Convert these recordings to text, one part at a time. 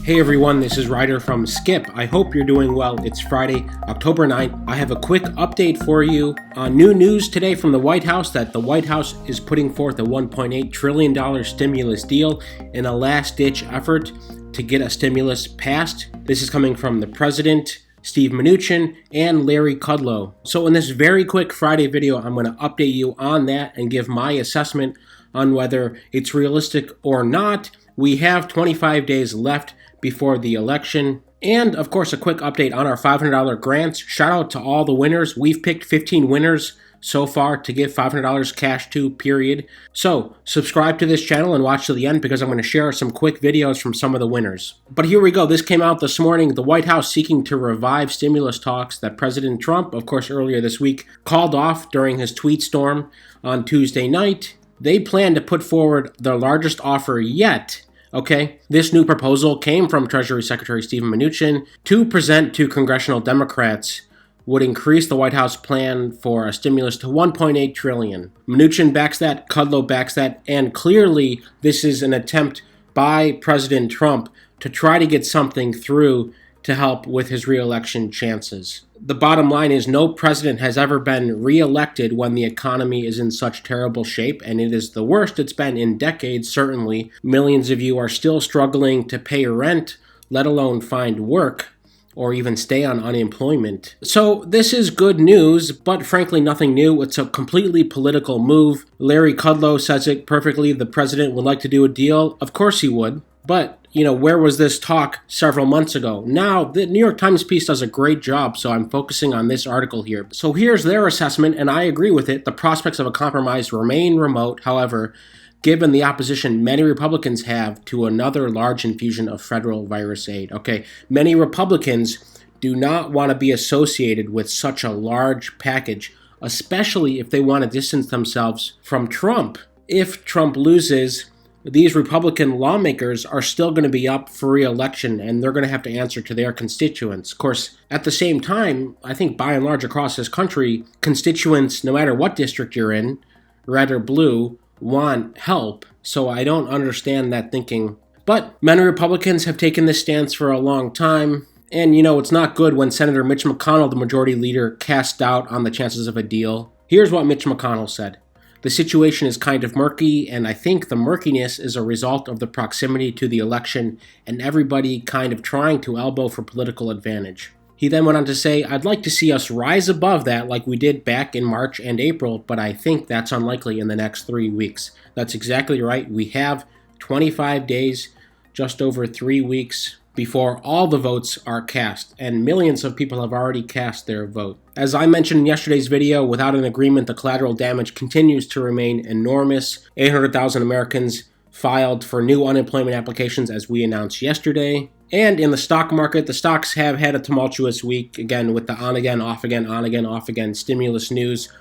Hey everyone, this is Ryder from Skip. I hope you're doing well. It's Friday, October 9th. I have a quick update for you on new news today from the White House that the White House is putting forth a $1.8 trillion stimulus deal in a last-ditch effort to get a stimulus passed. This is coming from the President, Steven Mnuchin, and Larry Kudlow. So in this very quick Friday video, I'm going to update you on that and give my assessment on whether it's realistic or not. We have 25 days left before the election. And of course, a quick update on our $500 grants. Shout out to all the winners. We've picked 15 winners so far to give $500 cash to, period. So subscribe to this channel and watch to the end because I'm going to share some quick videos from some of the winners. But here we go. This came out this morning. The White House seeking to revive stimulus talks that President Trump, of course, earlier this week, called off during his tweet storm on Tuesday night. They plan to put forward their largest offer yet. Okay, this new proposal came from Treasury Secretary Steven Mnuchin to present to congressional Democrats, would increase the White House plan for a stimulus to $1.8 trillion. Mnuchin backs that, Kudlow backs that, and clearly this is an attempt by President Trump to try to get something through to help with his re-election chances. The bottom line is no president has ever been re-elected when the economy is in such terrible shape, and it is the worst it's been in decades, certainly. Millions of you are still struggling to pay rent, let alone find work, or even stay on unemployment. So this is good news, but frankly nothing new. It's a completely political move. Larry Kudlow says it perfectly. The president would like to do a deal. Of course he would. But, where was this talk several months ago? Now, the New York Times piece does a great job, so I'm focusing on this article here. So here's their assessment, and I agree with it. The prospects of a compromise remain remote. However, given the opposition many Republicans have to another large infusion of federal virus aid. Okay, many Republicans do not want to be associated with such a large package, especially if they want to distance themselves from Trump. If Trump loses, these Republican lawmakers are still going to be up for re-election, and they're going to have to answer to their constituents. Of course, at the same time, I think by and large across this country, constituents, no matter what district you're in, red or blue, want help. So I don't understand that thinking. But many Republicans have taken this stance for a long time. And it's not good when Senator Mitch McConnell, the majority leader, cast doubt on the chances of a deal. Here's what Mitch McConnell said. The situation is kind of murky, and I think the murkiness is a result of the proximity to the election and everybody kind of trying to elbow for political advantage. He then went on to say, I'd like to see us rise above that like we did back in March and April, but I think that's unlikely in the next 3 weeks. That's exactly right. We have 25 days, just over 3 weeks, before all the votes are cast, and millions of people have already cast their vote. As I mentioned in yesterday's video, without an agreement, the collateral damage continues to remain enormous. 800,000 Americans filed for new unemployment applications as we announced yesterday. And in the stock market, the stocks have had a tumultuous week, again, with the on-again, off-again, on-again, off-again stimulus news.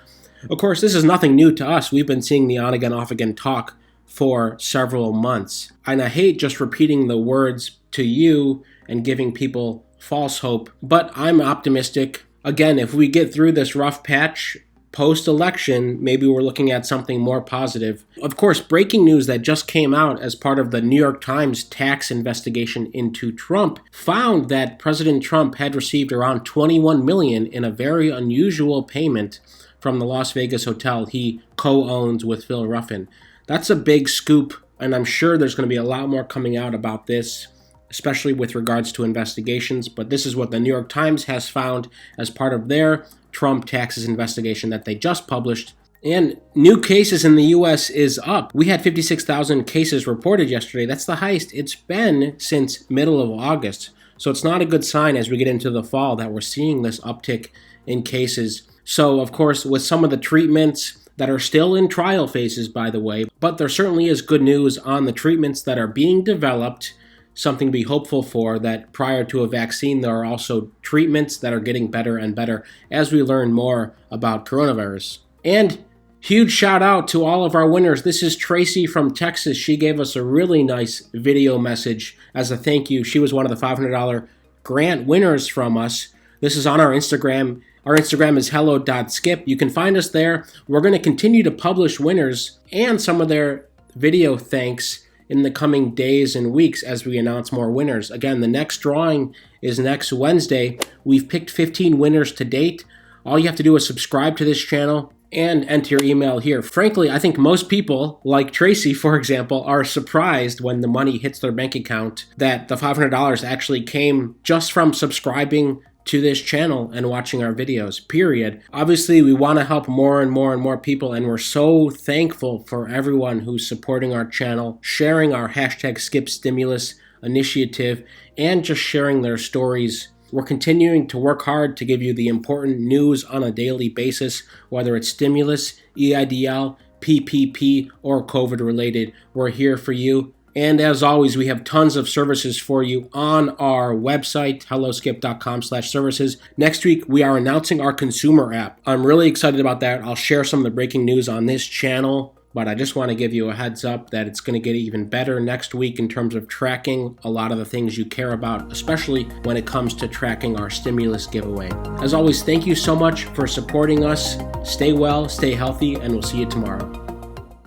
Of course, this is nothing new to us. We've been seeing the on-again, off-again talk for several months. And I hate just repeating the words to you and giving people false hope, but I'm optimistic. Again, if we get through this rough patch post-election, maybe we're looking at something more positive. Of course, breaking news that just came out as part of the New York Times tax investigation into Trump found that President Trump had received around $21 million in a very unusual payment from the Las Vegas hotel he co-owns with Phil Ruffin. That's a big scoop, and I'm sure there's going to be a lot more coming out about this, especially with regards to investigations, but this is what the New York Times has found as part of their Trump taxes investigation that they just published. And new cases in the U.S. is up. We had 56,000 cases reported yesterday. That's the highest it's been since middle of August. So it's not a good sign as we get into the fall that we're seeing this uptick in cases. So, of course, with some of the treatments that are still in trial phases, by the way, but there certainly is good news on the treatments that are being developed, something to be hopeful for, that prior to a vaccine, there are also treatments that are getting better and better as we learn more about coronavirus. And huge shout out to all of our winners. This is Tracy from Texas. She gave us a really nice video message as a thank you. She was one of the $500 grant winners from us. This is on our Instagram. Our Instagram is hello.skip. You can find us there. We're going to continue to publish winners and some of their video thanks in the coming days and weeks as we announce more winners. Again, the next drawing is next Wednesday. We've picked 15 winners to date. All you have to do is subscribe to this channel and enter your email here. Frankly, I think most people, like Tracy, for example, are surprised when the money hits their bank account that the $500 actually came just from subscribing to this channel and watching our videos, period. Obviously, we want to help more and more people, and we're so thankful for everyone who's supporting our channel, sharing our hashtag skipstimulus initiative, and just sharing their stories. We're continuing to work hard to give you the important news on a daily basis, whether it's stimulus, EIDL, PPP, or COVID related. We're here for you. And as always, we have tons of services for you on our website, helloskip.com/services. Next week, we are announcing our consumer app. I'm really excited about that. I'll share some of the breaking news on this channel, but I just want to give you a heads up that it's going to get even better next week in terms of tracking a lot of the things you care about, especially when it comes to tracking our stimulus giveaway. As always, thank you so much for supporting us. Stay well, stay healthy, and we'll see you tomorrow.